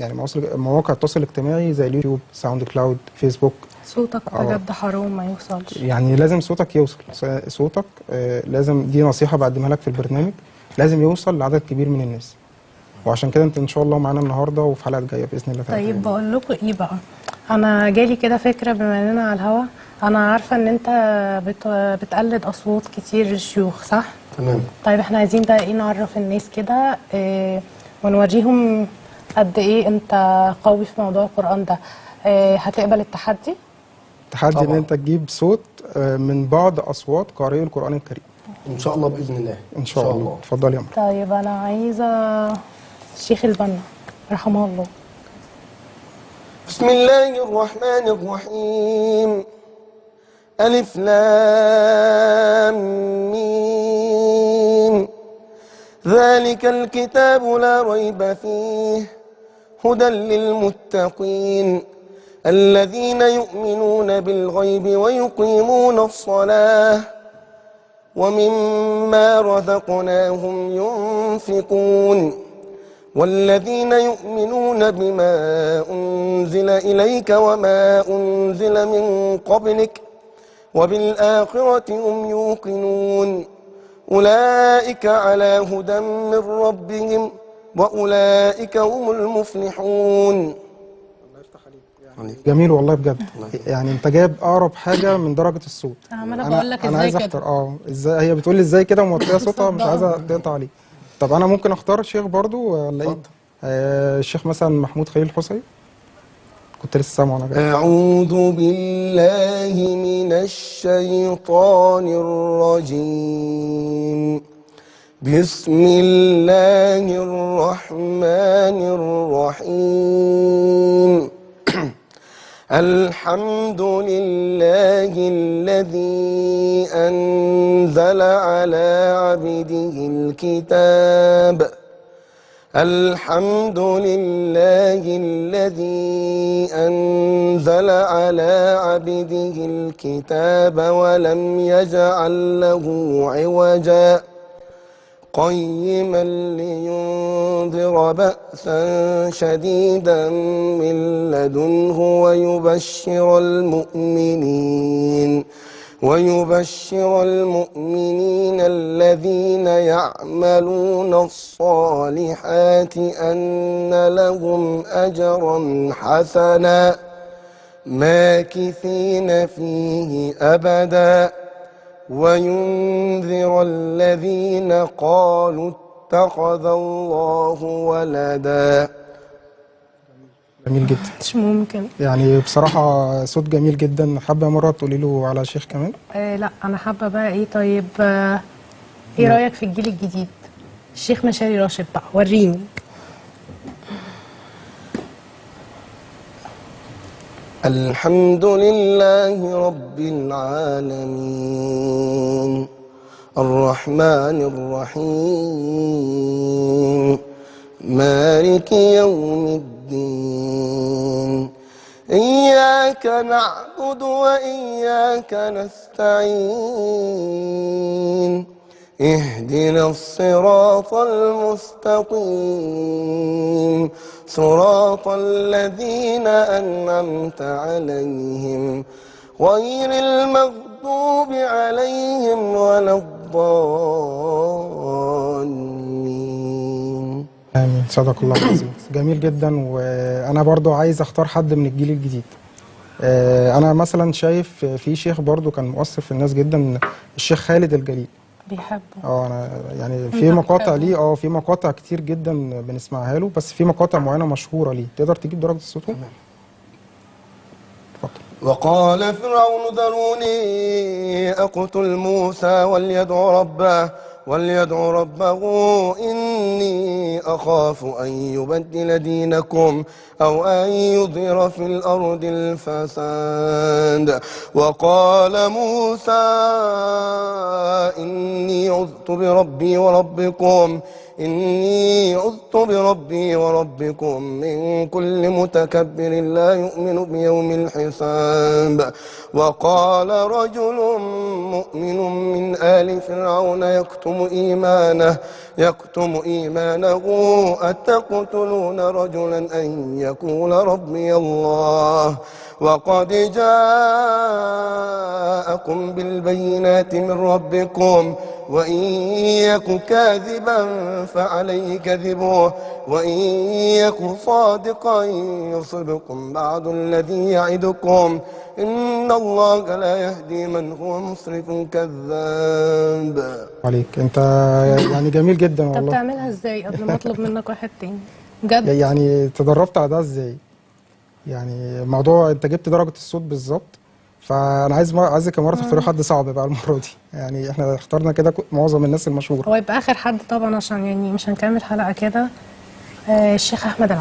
يعني مواقع التواصل الاجتماعي زي اليوتيوب، ساوند كلاود، فيسبوك. صوتك بجد حرام ما يوصلش. يعني لازم صوتك يوصل، صوتك لازم، دي نصيحة بقدمها لك في البرنامج، لازم يوصل لعدد كبير من الناس. وعشان كده انت ان شاء الله معانا النهارده وفي حلقات جايه باذن الله تعالى. طيب بقول لكم ايه بقى، انا جالي كده فكره بما اننا على الهوا. انا عارفه ان انت بتقلد اصوات كتير شيوخ، صح؟ تمام. طيب احنا عايزين بقى ايه، نعرف الناس كده ونوريهم قد ايه انت قوي في موضوع القرآن ده. هتقبل التحدي؟ تحدي ان انت تجيب صوت من بعض اصوات قارئي القرآن الكريم. ان شاء الله باذن الله. ان شاء الله. اتفضل يا مرحبا. طيب انا عايزه الشيخ البنا رحمه الله. بسم الله الرحمن الرحيم. ألف لام ميم. ذلك الكتاب لا ريب فيه هدى للمتقين الذين يؤمنون بالغيب ويقيمون الصلاة ومما رزقناهم ينفقون والذين يؤمنون بما أنزل إليك وما أنزل من قبلك وبالآخرة هم يوقنون أولئك على هدى من ربهم وأولئك هم المفلحون. جميل والله بجد. يعني انت جايب اقرب حاجه من درجه الصوت. انا بقول لك انا ازاي عايز كده اختار ازاي، هي بتقول لي ازاي كده وموطيه صوتها مش عايزه تقطع عليه. طب انا ممكن اختار شيخ برضو ولا ايه؟ الشيخ مثلا محمود خليل الحصري، كنت لسه سامعه انا جاي. أعوذ بالله من الشيطان الرجيم. بسم الله الرحمن الرحيم. الحمد لله الذي أنزل على عبده الكتاب. الحمد لله الذي أنزل على عبده الكتاب ولم يجعل له عوجا قيما لينذر بأسا شديدا من لدنه ويبشر المؤمنين الذين يعملون الصالحات أن لهم أجرا حسنا ماكثين فيه أبدا وينذر الذين قالوا اتخذ الله ولدا. جميل جدا. مش ممكن يعني بصراحه صوت جميل جدا. حابه مره تقولي له على شيخ كمان؟ لا انا حابه بقى ايه. طيب ايه رايك في الجيل الجديد؟ الشيخ مشاري راشد بقى، وريني. الحمد لله رب العالمين الرحمن الرحيم مالك يوم الدين إياك نعبد وإياك نستعين اهدنا الصراط المستقيم صراط الذين أنعمت عليهم غير المغضوب عليهم ولا الضالين. آمين. صدق الله العظيم. جميل جدا. وأنا برضو عايز أختار حد من الجيل الجديد. أنا مثلا شايف في شيخ برضو كان مؤثر في الناس جدا، الشيخ خالد الجليل. بيحبه. انا يعني في مقاطع ليه، في مقاطع كتير جدا بنسمعها له، بس في مقاطع معينه مشهوره ليه. تقدر تجيب درجه الصوت؟ اتفضل. وقال فرعون ذروني أقتل موسى وليدع ربه إني أخاف أن يبدل دينكم أو أن يظهر في الأرض الفساد. وقال موسى إني عذت بربي وربكم من كل متكبر لا يؤمن بيوم الحساب. وقال رجل مؤمن من آل فرعون يكتم إيمانه يكتم إيمانه أتقتلون رجلا أن يقول ربي الله وقد جاءكم بالبينات من ربكم وإن يك كاذبا فعليه كذبه وإن يك صادقا يصبكم بعض الذي يعدكم إن الله لا يهدي من هو مسرف كذاب. عليك انت يعني جميل جدا انت والله. بتعملها ازاي قبل ما اطلب منك واحد تاني بجد؟ يعني تدربت على ده ازاي؟ يعني موضوع انت جبت درجة الصوت بالظبط، فانا عايزك يا مرة تختاري حد صعب بقى المرة دي. يعني احنا اخترنا كده معظم الناس المشهورة. هو يبقى اخر حد طبعا عشان يعني مش هنكمل حلقة كده. الشيخ احمد